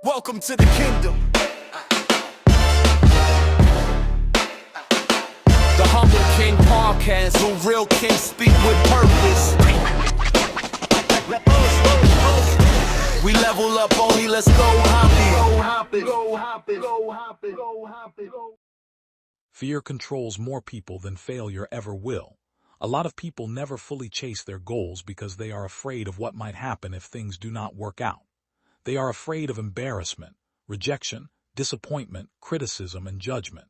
Welcome to the kingdom. The Humble King Podcast, where real kings speak with purpose. We level up only, let's go hop it. Fear controls more people than failure ever will. A lot of people never fully chase their goals because they are afraid of what might happen if things do not work out. They are afraid of embarrassment, rejection, disappointment, criticism, and judgment.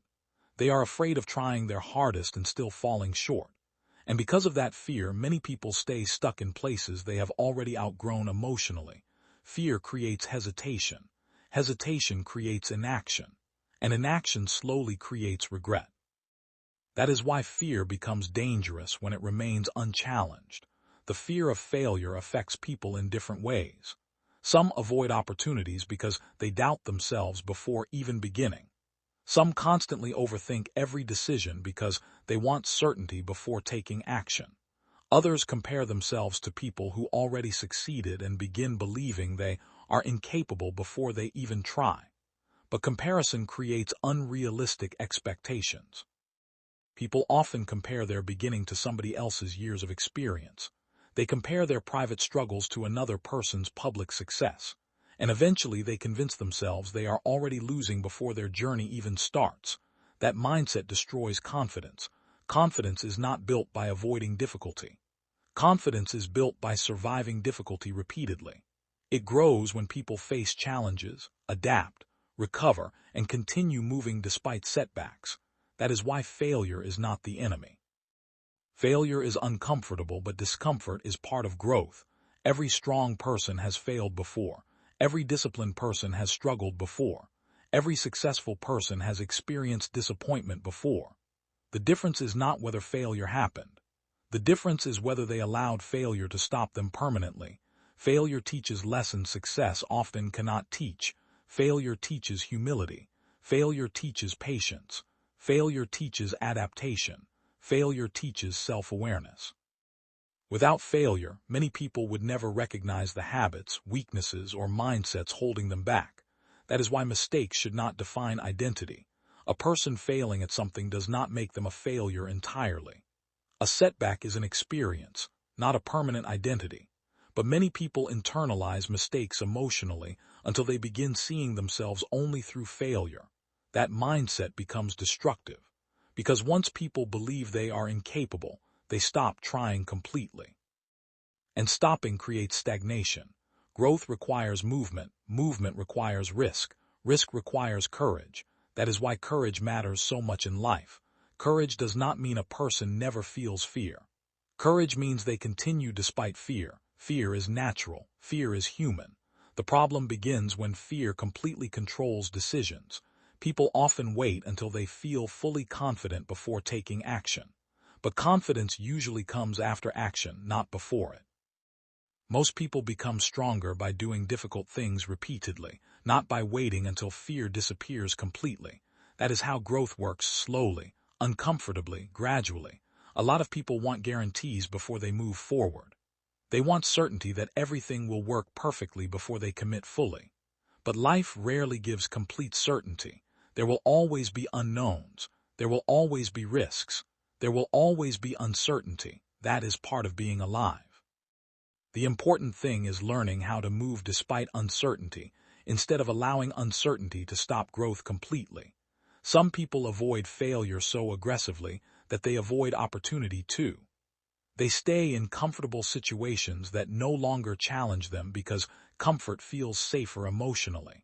They are afraid of trying their hardest and still falling short. And because of that fear, many people stay stuck in places they have already outgrown emotionally. Fear creates hesitation. Hesitation creates inaction. And inaction slowly creates regret. That is why fear becomes dangerous when it remains unchallenged. The fear of failure affects people in different ways. Some avoid opportunities because they doubt themselves before even beginning. Some constantly overthink every decision because they want certainty before taking action. Others compare themselves to people who already succeeded and begin believing they are incapable before they even try. But comparison creates unrealistic expectations. People often compare their beginning to somebody else's years of experience. They compare their private struggles to another person's public success, and eventually they convince themselves they are already losing before their journey even starts. That mindset destroys confidence. Confidence is not built by avoiding difficulty. Confidence is built by surviving difficulty repeatedly. It grows when people face challenges, adapt, recover, and continue moving despite setbacks. That is why failure is not the enemy. Failure is uncomfortable, but discomfort is part of growth. Every strong person has failed before. Every disciplined person has struggled before. Every successful person has experienced disappointment before. The difference is not whether failure happened. The difference is whether they allowed failure to stop them permanently. Failure teaches lessons success often cannot teach. Failure teaches humility. Failure teaches patience. Failure teaches adaptation. Failure teaches self-awareness. Without failure, many people would never recognize the habits, weaknesses, or mindsets holding them back. That is why mistakes should not define identity. A person failing at something does not make them a failure entirely. A setback is an experience, not a permanent identity. But many people internalize mistakes emotionally until they begin seeing themselves only through failure. That mindset becomes destructive. Because once people believe they are incapable, they stop trying completely. And stopping creates stagnation. Growth requires movement. Movement requires risk. Risk requires courage. That is why courage matters so much in life. Courage does not mean a person never feels fear. Courage means they continue despite fear. Fear is natural. Fear is human. The problem begins when fear completely controls decisions. People often wait until they feel fully confident before taking action. But confidence usually comes after action, not before it. Most people become stronger by doing difficult things repeatedly, not by waiting until fear disappears completely. That is how growth works, slowly, uncomfortably, gradually. A lot of people want guarantees before they move forward. They want certainty that everything will work perfectly before they commit fully. But life rarely gives complete certainty. There will always be unknowns. There will always be risks. There will always be uncertainty. That is part of being alive. The important thing is learning how to move despite uncertainty, instead of allowing uncertainty to stop growth completely. Some people avoid failure so aggressively that they avoid opportunity too. They stay in comfortable situations that no longer challenge them because comfort feels safer emotionally.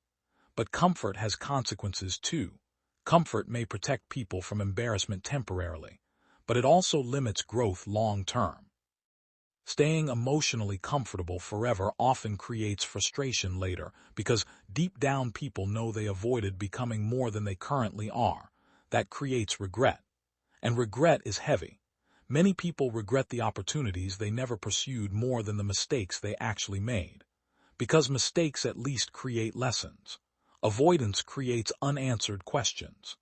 But comfort has consequences too. Comfort may protect people from embarrassment temporarily, but it also limits growth long term. Staying emotionally comfortable forever often creates frustration later because deep down people know they avoided becoming more than they currently are. That creates regret. And regret is heavy. Many people regret the opportunities they never pursued more than the mistakes they actually made. Because mistakes at least create lessons. Avoidance creates unanswered questions.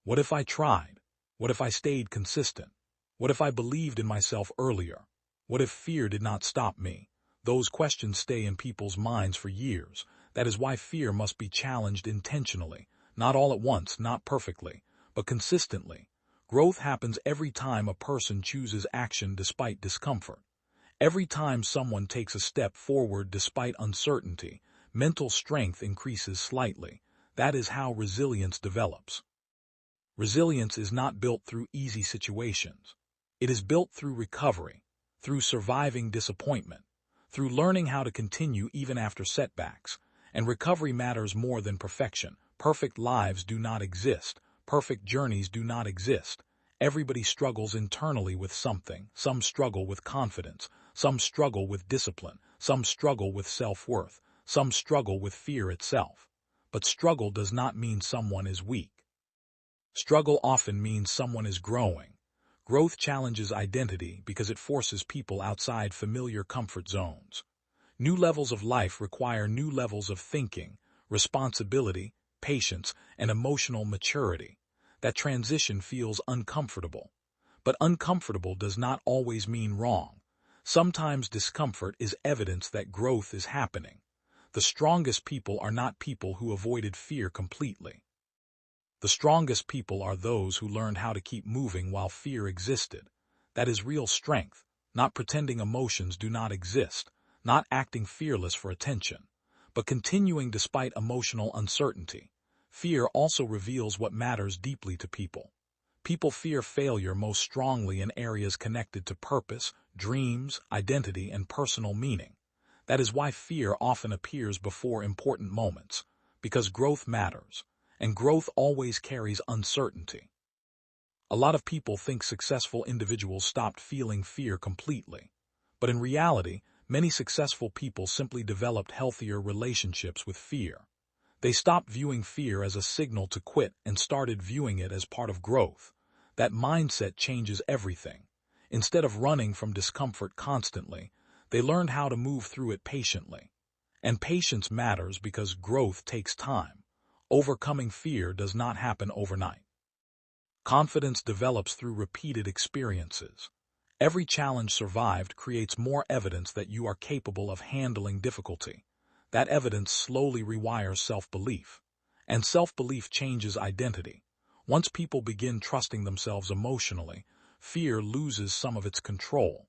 What if I tried? What if I stayed consistent? What if I believed in myself earlier? What if fear did not stop me? Those questions stay in people's minds for years. That is why fear must be challenged intentionally, not all at once, not perfectly, but consistently. Growth happens every time a person chooses action despite discomfort. Every time someone takes a step forward despite uncertainty, mental strength increases slightly. That is how resilience develops. Resilience is not built through easy situations. It is built through recovery, through surviving disappointment, through learning how to continue even after setbacks. And recovery matters more than perfection. Perfect lives do not exist. Perfect journeys do not exist. Everybody struggles internally with something. Some struggle with confidence. Some struggle with discipline. Some struggle with self-worth. Some struggle with fear itself. But struggle does not mean someone is weak. Struggle often means someone is growing. Growth challenges identity because it forces people outside familiar comfort zones. New levels of life require new levels of thinking, responsibility, patience, and emotional maturity. That transition feels uncomfortable. But uncomfortable does not always mean wrong. Sometimes discomfort is evidence that growth is happening. The strongest people are not people who avoided fear completely. The strongest people are those who learned how to keep moving while fear existed. That is real strength, not pretending emotions do not exist, not acting fearless for attention, but continuing despite emotional uncertainty. Fear also reveals what matters deeply to people. People fear failure most strongly in areas connected to purpose, dreams, identity, and personal meaning. That is why fear often appears before important moments, because growth matters. And growth always carries uncertainty. A lot of people think successful individuals stopped feeling fear completely. But in reality, many successful people simply developed healthier relationships with fear. They stopped viewing fear as a signal to quit and started viewing it as part of growth. That mindset changes everything. Instead of running from discomfort constantly, they learned how to move through it patiently. And patience matters because growth takes time. Overcoming fear does not happen overnight. Confidence develops through repeated experiences. Every challenge survived creates more evidence that you are capable of handling difficulty. That evidence slowly rewires self-belief. And self-belief changes identity. Once people begin trusting themselves emotionally, fear loses some of its control.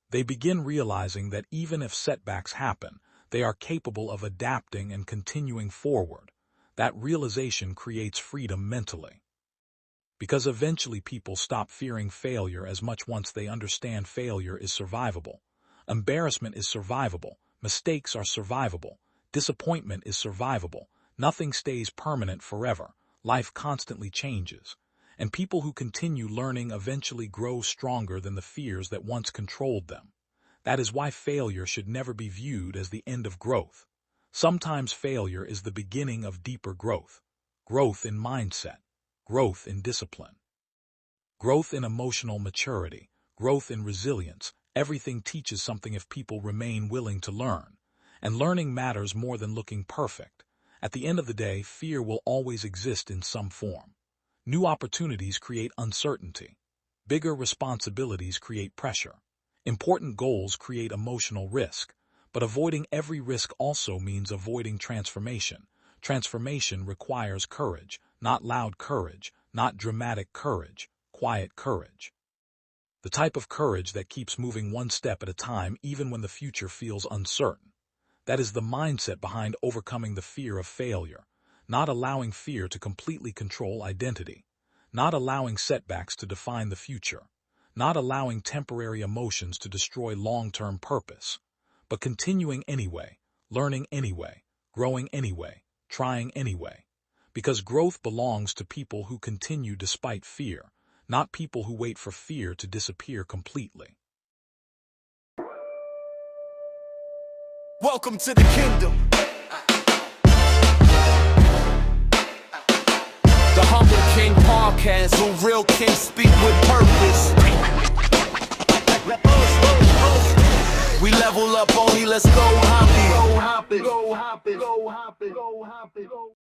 They begin realizing that even if setbacks happen, they are capable of adapting and continuing forward. That realization creates freedom mentally. Because eventually people stop fearing failure as much once they understand failure is survivable. Embarrassment is survivable. Mistakes are survivable. Disappointment is survivable. Nothing stays permanent forever. Life constantly changes. And people who continue learning eventually grow stronger than the fears that once controlled them. That is why failure should never be viewed as the end of growth. Sometimes failure is the beginning of deeper growth. Growth in mindset. Growth in discipline. Growth in emotional maturity. Growth in resilience. Everything teaches something if people remain willing to learn. And learning matters more than looking perfect. At the end of the day, fear will always exist in some form. New opportunities create uncertainty. Bigger responsibilities create pressure. Important goals create emotional risk. But avoiding every risk also means avoiding transformation. Transformation requires courage, not loud courage, not dramatic courage, quiet courage. The type of courage that keeps moving one step at a time even when the future feels uncertain. That is the mindset behind overcoming the fear of failure, not allowing fear to completely control identity, not allowing setbacks to define the future, not allowing temporary emotions to destroy long-term purpose. But continuing anyway, learning anyway, growing anyway, trying anyway. Because growth belongs to people who continue despite fear, not people who wait for fear to disappear completely. Welcome to the kingdom. The Humble King Podcast, where real kings speak with purpose. We level up only, let's go hop it. Go hop it. Go hop it. Go hop it. Go hop it.